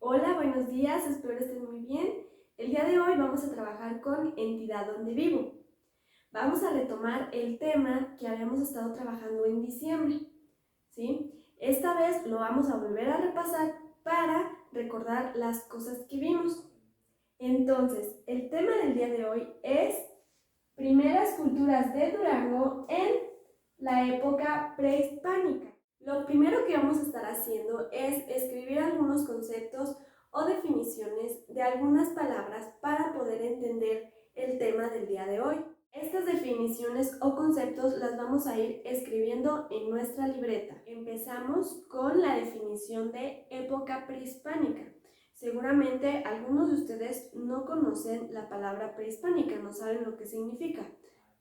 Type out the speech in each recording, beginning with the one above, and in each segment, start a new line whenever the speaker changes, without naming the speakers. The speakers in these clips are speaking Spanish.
Hola, buenos días, espero estén muy bien. El día de hoy vamos a trabajar con entidad donde vivo. Vamos a retomar el tema que habíamos estado trabajando en diciembre, ¿sí? Esta vez lo vamos a volver a repasar para recordar las cosas que vimos. Entonces, el tema del día de hoy es primeras culturas de Durango en la época prehispánica. Lo primero que vamos a estar haciendo es escribir algunos conceptos o definiciones de algunas palabras para poder entender el tema del día de hoy. Estas definiciones o conceptos las vamos a ir escribiendo en nuestra libreta. Empezamos con la definición de época prehispánica. Seguramente algunos de ustedes no conocen la palabra prehispánica, no saben lo que significa.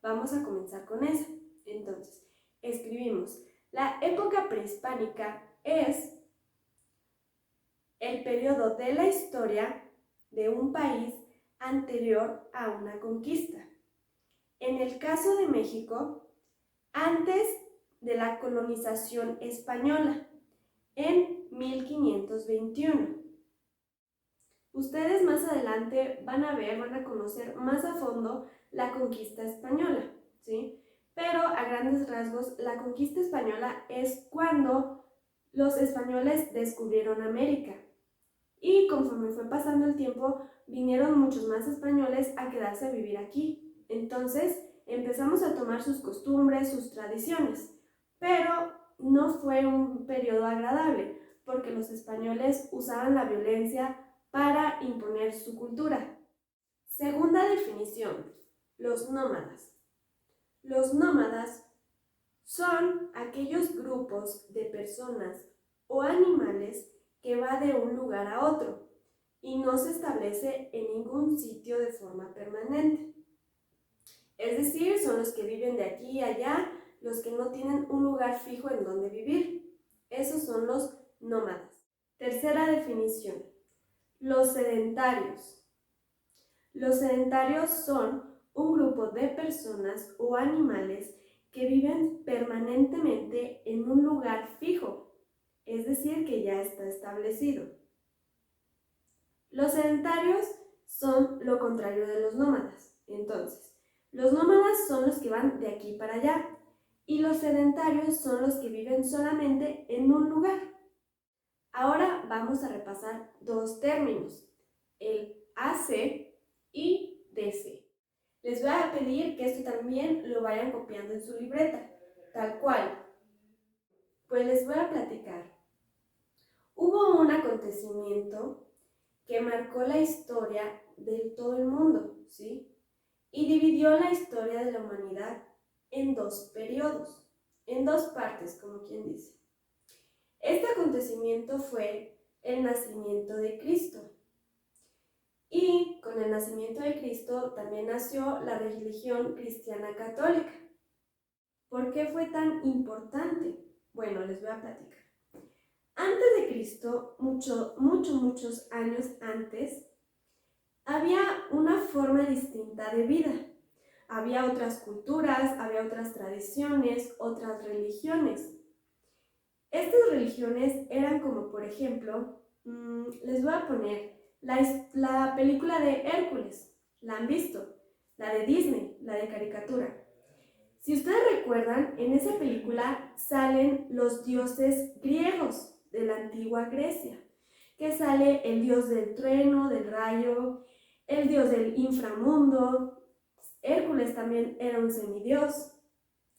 Vamos a comenzar con eso. Entonces, escribimos: la época prehispánica es el periodo de la historia de un país anterior a una conquista. En el caso de México, antes de la colonización española, en 1521. Ustedes más adelante van a conocer más a fondo la conquista española, ¿sí? Pero a grandes rasgos, la conquista española es cuando los españoles descubrieron América. Y conforme fue pasando el tiempo, vinieron muchos más españoles a quedarse a vivir aquí. Entonces, empezamos a tomar sus costumbres, sus tradiciones. Pero no fue un periodo agradable, porque los españoles usaban la violencia para imponer su cultura. Segunda definición: los nómadas. Los nómadas son aquellos grupos de personas o animales que va de un lugar a otro y no se establece en ningún sitio de forma permanente. Es decir, son los que viven de aquí y allá, los que no tienen un lugar fijo en donde vivir. Esos son los nómadas. Tercera definición: los sedentarios. Los sedentarios son un grupo de personas o animales que viven permanentemente en un lugar fijo, es decir, que ya está establecido. Los sedentarios son lo contrario de los nómadas. Entonces, los nómadas son los que van de aquí para allá y los sedentarios son los que viven solamente en un lugar. Ahora vamos a repasar dos términos: el AC y DC. Les voy a pedir que esto también lo vayan copiando en su libreta, tal cual. Pues les voy a platicar. Hubo un acontecimiento que marcó la historia de todo el mundo, ¿sí? Y dividió la historia de la humanidad en dos periodos, en dos partes, como quien dice. Este acontecimiento fue el nacimiento de Cristo. Y con el nacimiento de Cristo también nació la religión cristiana católica. ¿Por qué fue tan importante? Bueno, les voy a platicar. Antes de Cristo, muchos años antes, había una forma distinta de vida. Había otras culturas, había otras tradiciones, otras religiones. Estas religiones eran como, por ejemplo, les voy a poner la película de Hércules. ¿La han visto? La de Disney, la de caricatura. Si ustedes recuerdan, en esa película salen los dioses griegos de la antigua Grecia, que sale el dios del trueno, del rayo, el dios del inframundo. Hércules también era un semidios.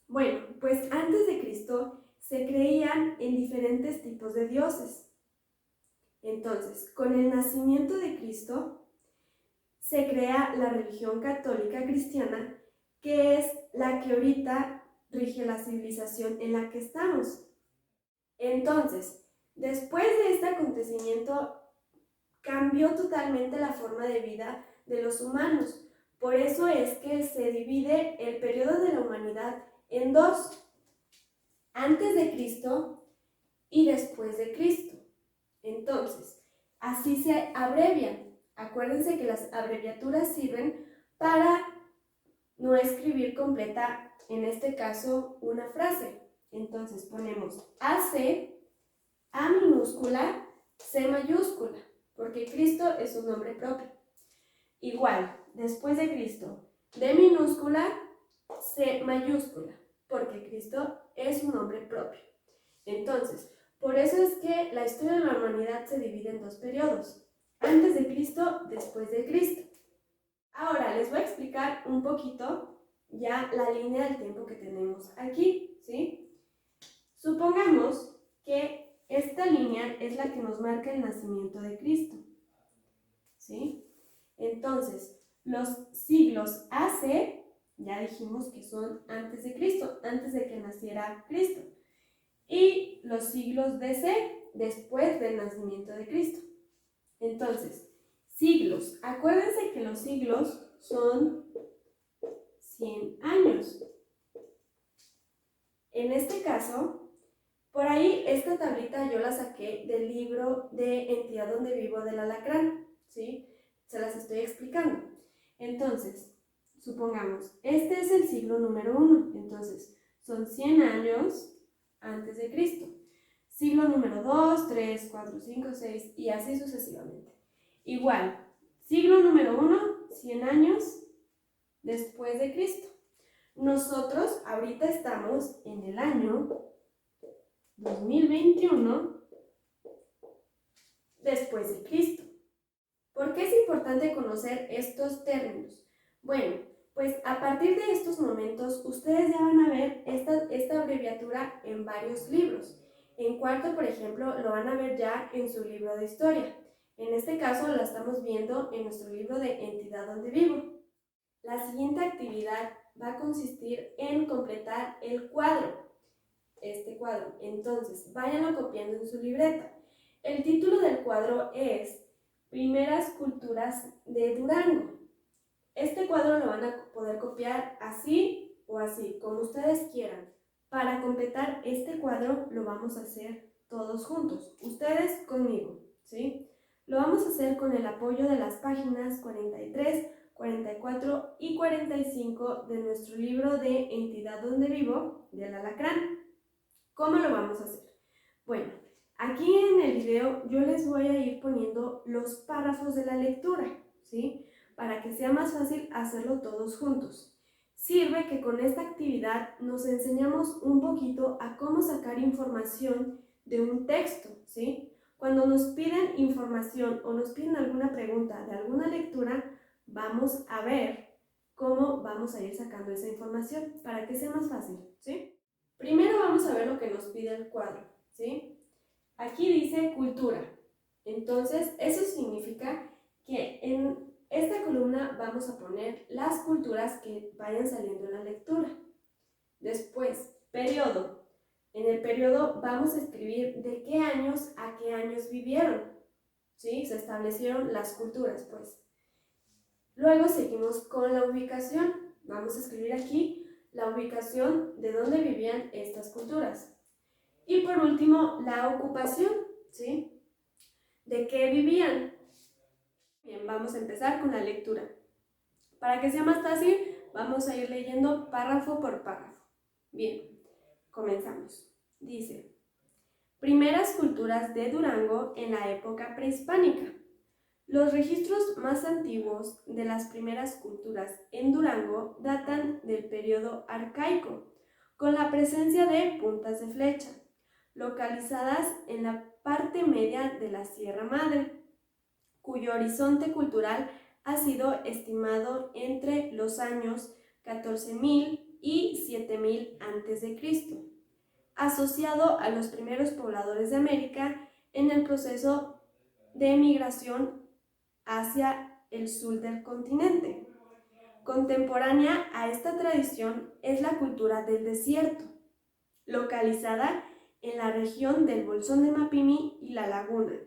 Bueno, pues antes de Cristo se creían en diferentes tipos de dioses. Entonces, con el nacimiento de Cristo, se crea la religión católica cristiana, que es la que ahorita rige la civilización en la que estamos. Entonces, después de este acontecimiento, cambió totalmente la forma de vida de los humanos. Por eso es que se divide el periodo de la humanidad en dos: antes de Cristo y después de Cristo. Entonces, así se abrevian. Acuérdense que las abreviaturas sirven para no escribir completa, en este caso, una frase. Entonces ponemos AC, A minúscula, C mayúscula. porque Cristo es un nombre propio. Igual, después de Cristo, D minúscula, C mayúscula, porque Cristo es un nombre propio. Entonces, por eso es que la historia de la humanidad se divide en dos periodos, antes de Cristo, después de Cristo. Ahora les voy a explicar un poquito ya la línea del tiempo que tenemos aquí, ¿sí? Supongamos que esta línea es la que nos marca el nacimiento de Cristo, ¿sí? Entonces, los siglos AC, ya dijimos que son antes de Cristo, antes de que naciera Cristo. Y los siglos DC, después del nacimiento de Cristo. Entonces, siglos. Acuérdense que los siglos son 100 años. En este caso, por ahí esta tablita yo la saqué del libro de Entidad donde vivo del Alacrán, ¿sí? Se las estoy explicando. Entonces, supongamos, este es el siglo número 1, entonces son 100 años antes de Cristo. Siglo número 2, 3, 4, 5, 6 y así sucesivamente. Igual, siglo número 1, 100 años después de Cristo. Nosotros ahorita estamos en el año 2021 después de Cristo. ¿Por qué es importante conocer estos términos? Bueno, pues a partir de estos momentos ustedes ya van a ver esta abreviatura en varios libros. En cuarto, por ejemplo, lo van a ver ya en su libro de historia. En este caso la estamos viendo en nuestro libro de Entidad donde vivo. La siguiente actividad va a consistir en completar el cuadro, este cuadro. Entonces, váyanlo copiando en su libreta. El título del cuadro es Primeras culturas de Durango. Este cuadro lo van a poder copiar así o así, como ustedes quieran. Para completar este cuadro lo vamos a hacer todos juntos, ustedes conmigo, ¿sí? Lo vamos a hacer con el apoyo de las páginas 43, 44 y 45 de nuestro libro de Entidad donde vivo, del Alacrán. ¿Cómo lo vamos a hacer? Bueno, aquí en el video yo les voy a ir poniendo los párrafos de la lectura, ¿sí? Para que sea más fácil hacerlo todos juntos. Sirve que con esta actividad nos enseñamos un poquito a cómo sacar información de un texto, ¿sí? Cuando nos piden información o nos piden alguna pregunta de alguna lectura, vamos a ver cómo vamos a ir sacando esa información para que sea más fácil, ¿sí? Primero vamos a ver lo que nos pide el cuadro, ¿sí? Aquí dice cultura. Entonces, eso significa que en esta columna vamos a poner las culturas que vayan saliendo en la lectura. Después, periodo. En el periodo vamos a escribir de qué años a qué años vivieron, ¿sí? Se establecieron las culturas, pues. Luego seguimos con la ubicación. Vamos a escribir aquí la ubicación de dónde vivían estas culturas. Y por último, la ocupación, ¿sí? ¿De qué vivían? Bien, vamos a empezar con la lectura. Para que sea más fácil, vamos a ir leyendo párrafo por párrafo. Bien, comenzamos. Dice, primeras culturas de Durango en la época prehispánica. Los registros más antiguos de las primeras culturas en Durango datan del periodo arcaico, con la presencia de puntas de flecha, localizadas en la parte media de la Sierra Madre, cuyo horizonte cultural ha sido estimado entre los años 14.000 y 7.000 a.C., asociado a los primeros pobladores de América en el proceso de migración hacia el sur del continente. Contemporánea a esta tradición es la cultura del desierto, localizada en la región del Bolsón de Mapimí y La Laguna,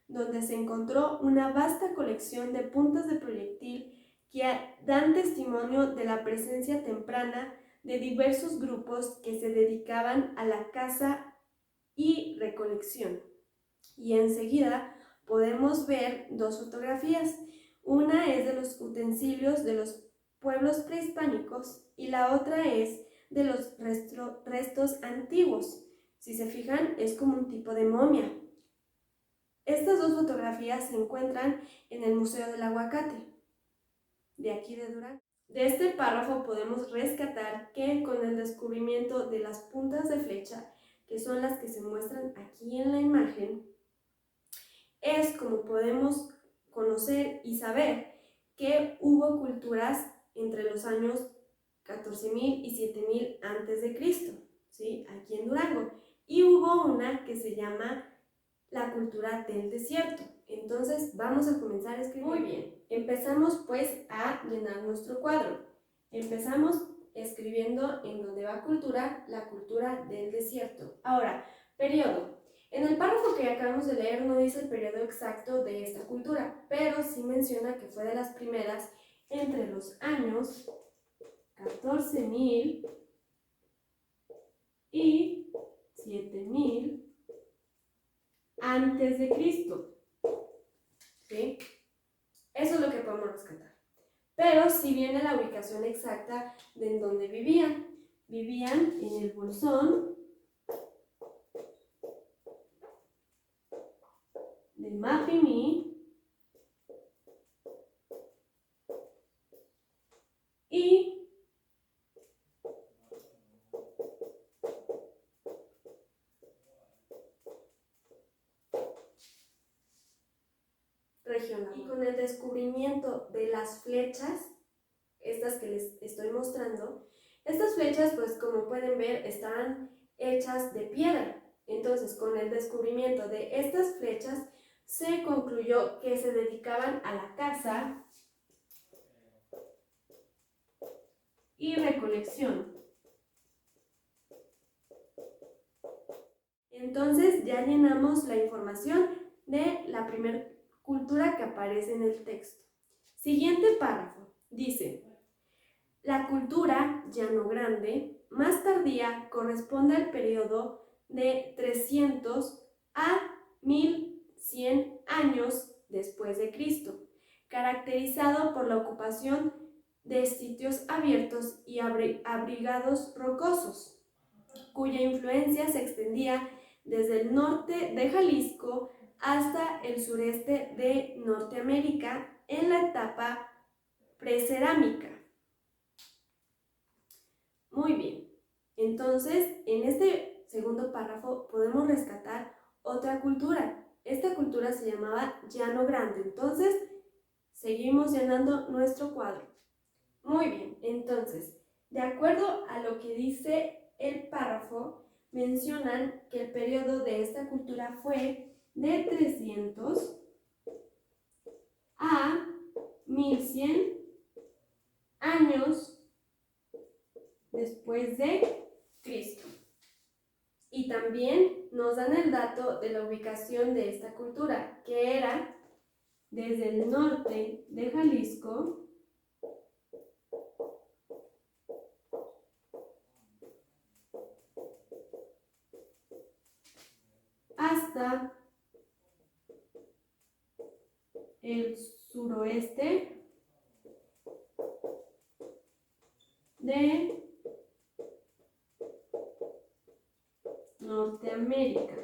donde se encontró una vasta colección de puntas de proyectil que dan testimonio de la presencia temprana de diversos grupos que se dedicaban a la caza y recolección. Y enseguida podemos ver dos fotografías. Una es de los utensilios de los pueblos prehispánicos y la otra es de los restos antiguos. Si se fijan, es como un tipo de momia. Estas dos fotografías se encuentran en el Museo del Aguacate, de aquí de Durango. De este párrafo podemos rescatar que con el descubrimiento de las puntas de flecha, que son las que se muestran aquí en la imagen, es como podemos conocer y saber que hubo culturas entre los años 14.000 y 7.000 antes de Cristo, ¿sí? Aquí en Durango. Y hubo una que se llama la cultura del desierto. Entonces vamos a comenzar a escribir. Muy bien, empezamos pues a llenar nuestro cuadro. Empezamos escribiendo en donde va cultura, la cultura del desierto. Ahora, periodo. En el párrafo que acabamos de leer no dice el periodo exacto de esta cultura, pero sí menciona que fue de las primeras entre los años 14.000 y 7.000 antes de Cristo. ¿Sí? Eso es lo que podemos rescatar. Pero sí viene la ubicación exacta de en donde vivían. Vivían en el Bolsón de Mapimí y regional. Y con el descubrimiento de las flechas, estas que les estoy mostrando, estas flechas, pues como pueden ver, están hechas de piedra. Entonces, con el descubrimiento de estas flechas, se concluyó que se dedicaban a la caza y recolección. Entonces ya llenamos la información de la primera cultura que aparece en el texto. Siguiente párrafo. Dice: la cultura llano grande, más tardía, corresponde al periodo de 300 a 1100 años después de Cristo, caracterizado por la ocupación de sitios abiertos y abrigados rocosos, cuya influencia se extendía desde el norte de Jalisco hasta el sureste de Norteamérica en la etapa precerámica. Muy bien, entonces en este segundo párrafo podemos rescatar otra cultura. Esta cultura se llamaba Llano Grande. Entonces seguimos llenando nuestro cuadro. Muy bien, entonces, de acuerdo a lo que dice el párrafo, mencionan que el periodo de esta cultura fue de 300 a 1100 años después de Cristo. Y también nos dan el dato de la ubicación de esta cultura, que era desde el norte de Jalisco hasta el suroeste de Norteamérica.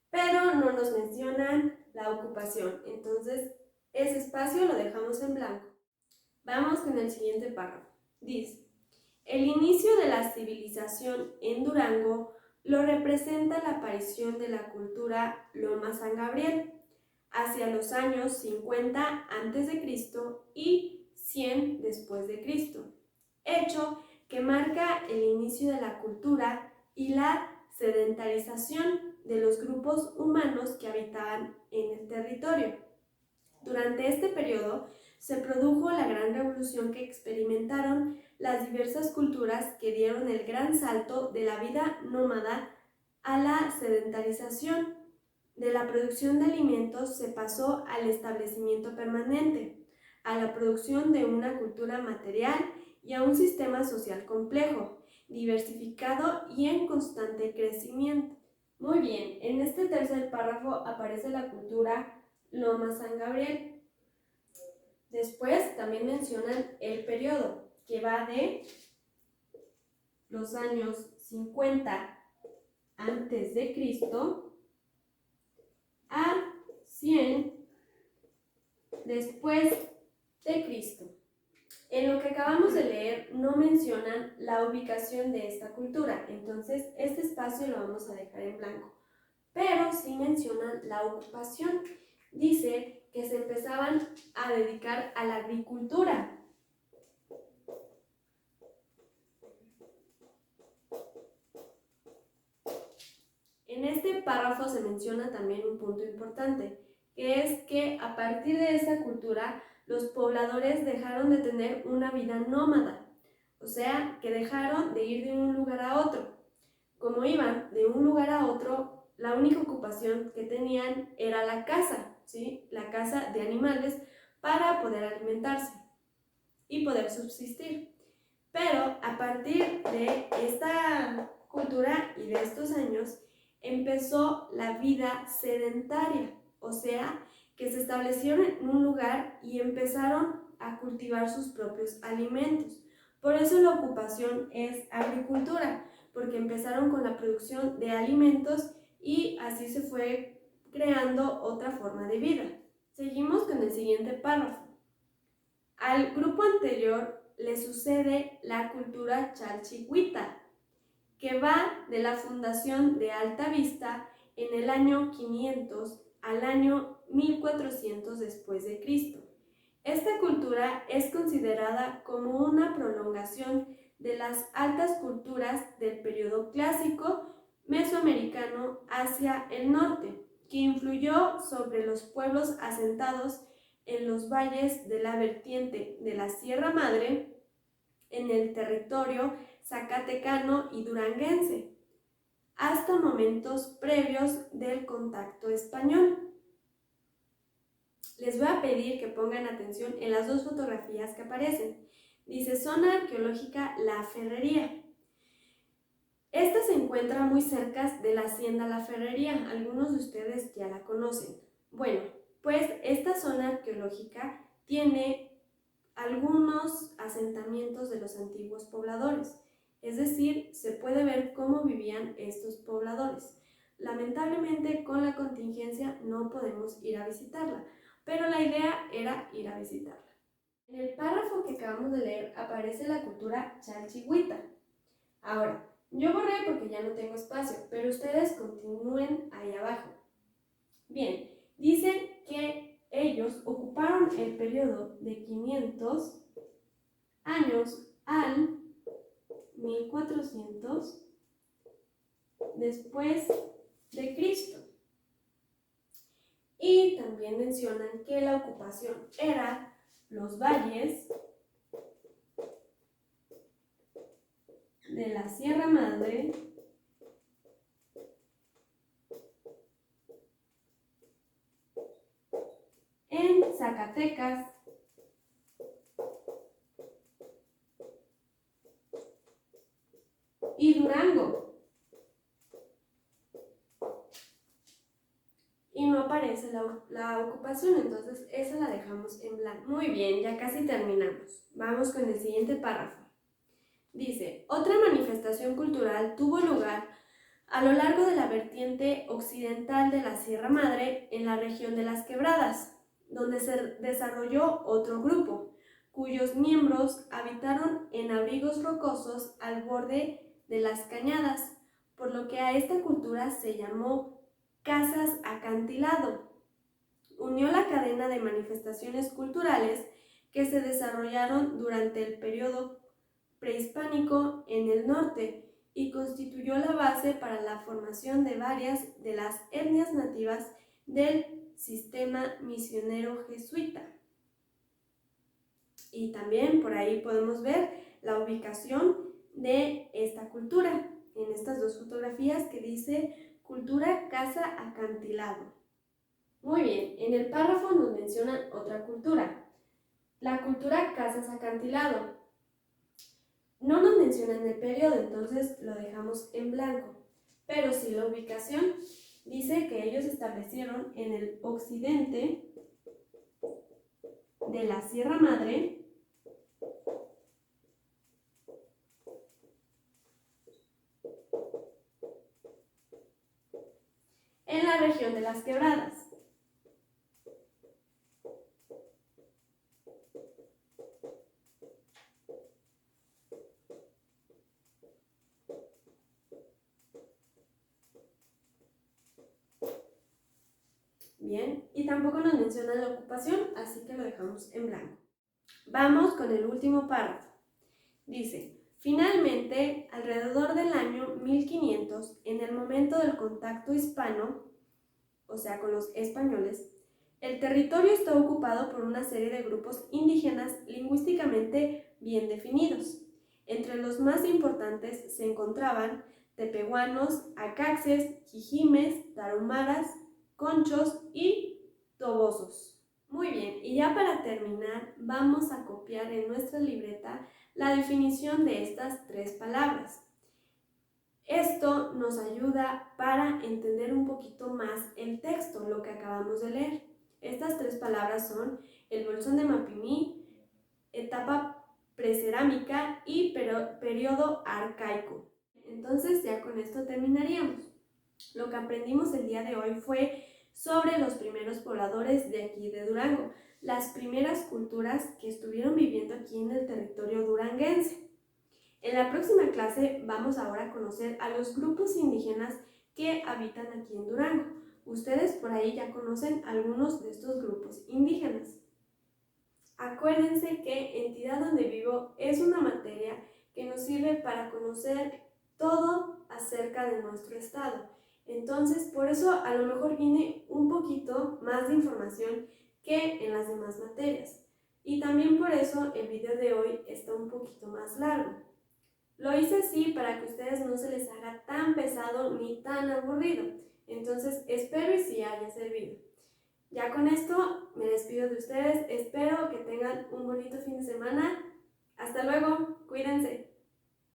Pero no nos mencionan la ocupación, entonces ese espacio lo dejamos en blanco. Vamos con el siguiente párrafo. Dice: el inicio de la civilización en Durango lo representa la aparición de la cultura Loma San Gabriel hacia los años 50 a.C. y 100 después de Cristo, hecho que marca el inicio de la cultura y la sedentarización de los grupos humanos que habitaban en el territorio. Durante este periodo se produjo la gran revolución que experimentaron las diversas culturas que dieron el gran salto de la vida nómada a la sedentarización. De la producción de alimentos se pasó al establecimiento permanente, a la producción de una cultura material y a un sistema social complejo, diversificado y en constante crecimiento. Muy bien, en este tercer párrafo aparece la cultura Loma San Gabriel. Después también mencionan el periodo, que va de los años 50 antes de Cristo a 100 después de Cristo. En lo que acabamos de leer no mencionan la ubicación de esta cultura, entonces este espacio lo vamos a dejar en blanco. Pero sí mencionan la ocupación. Dice que se empezaban a dedicar a la agricultura. En este párrafo se menciona también un punto importante, que es que a partir de esta cultura los pobladores dejaron de tener una vida nómada, o sea, que dejaron de ir de un lugar a otro. Como iban de un lugar a otro, la única ocupación que tenían era la caza, ¿sí? La caza de animales para poder alimentarse y poder subsistir. Pero a partir de esta cultura y de estos años, empezó la vida sedentaria, o sea, que se establecieron en un lugar y empezaron a cultivar sus propios alimentos. Por eso la ocupación es agricultura, porque empezaron con la producción de alimentos y así se fue creando otra forma de vida. Seguimos con el siguiente párrafo. Al grupo anterior le sucede la cultura chalchihuita, que va de la fundación de Alta Vista en el año 500 al año 1400 después de Cristo. Esta cultura es considerada como una prolongación de las altas culturas del periodo clásico mesoamericano hacia el norte, que influyó sobre los pueblos asentados en los valles de la vertiente de la Sierra Madre, en el territorio zacatecano y duranguense, hasta momentos previos del contacto español. Les voy a pedir que pongan atención en las dos fotografías que aparecen. Dice Zona Arqueológica La Ferrería. Esta se encuentra muy cerca de la Hacienda La Ferrería. Algunos de ustedes ya la conocen. Bueno, pues esta zona arqueológica tiene algunos asentamientos de los antiguos pobladores. Es decir, se puede ver cómo vivían estos pobladores. Lamentablemente, con la contingencia no podemos ir a visitarla, pero la idea era ir a visitarla. En el párrafo que acabamos de leer aparece la cultura chalchihuita. Ahora, yo borré porque ya no tengo espacio, pero ustedes continúen ahí abajo. Bien, dicen que ellos ocuparon el periodo de 500 años al 1400 después de Cristo. Y también mencionan que la ocupación era los valles de la Sierra Madre en Zacatecas y Durango. Y no aparece la ocupación, entonces esa la dejamos en blanco. Muy bien, ya casi terminamos. Vamos con el siguiente párrafo. Dice, otra manifestación cultural tuvo lugar a lo largo de la vertiente occidental de la Sierra Madre en la región de las Quebradas, donde se desarrolló otro grupo, cuyos miembros habitaron en abrigos rocosos al borde de las cañadas, por lo que a esta cultura se llamó casas acantilado. Unió la cadena de manifestaciones culturales que se desarrollaron durante el periodo prehispánico en el norte y constituyó la base para la formación de varias de las etnias nativas del sistema misionero jesuita. Y también por ahí podemos ver la ubicación de esta cultura en estas dos fotografías que dice cultura casa acantilado. Muy bien, en el párrafo nos mencionan otra cultura, la cultura casas acantilado. No nos mencionan el periodo, entonces lo dejamos en blanco, pero sí la ubicación. Dice que ellos se establecieron en el occidente de la Sierra Madre la región de las quebradas. Bien, y tampoco nos menciona la ocupación, así que lo dejamos en blanco. Vamos con el último párrafo. Dice, finalmente, alrededor del año 1500, en el momento del contacto hispano, o sea, con los españoles, el territorio está ocupado por una serie de grupos indígenas lingüísticamente bien definidos. Entre los más importantes se encontraban tepehuanos, acaxes, jijimes, tarahumaras, conchos y tobosos. Muy bien, y ya para terminar, vamos a copiar en nuestra libreta la definición de estas tres palabras. Esto nos ayuda para entender un poquito más el texto, lo que acabamos de leer. Estas tres palabras son el bolsón de Mapimí, etapa precerámica y periodo arcaico. Entonces ya con esto terminaríamos. Lo que aprendimos el día de hoy fue sobre los primeros pobladores de aquí de Durango, las primeras culturas que estuvieron viviendo aquí en el territorio duranguense. En la próxima clase vamos ahora a conocer a los grupos indígenas que habitan aquí en Durango. Ustedes por ahí ya conocen algunos de estos grupos indígenas. Acuérdense que Entidad Donde Vivo es una materia que nos sirve para conocer todo acerca de nuestro estado. Entonces, por eso a lo mejor viene un poquito más de información que en las demás materias. Y también por eso el video de hoy está un poquito más largo. Lo hice así para que a ustedes no se les haga tan pesado ni tan aburrido. Entonces, espero y sí haya servido. Ya con esto me despido de ustedes. Espero que tengan un bonito fin de semana. ¡Hasta luego!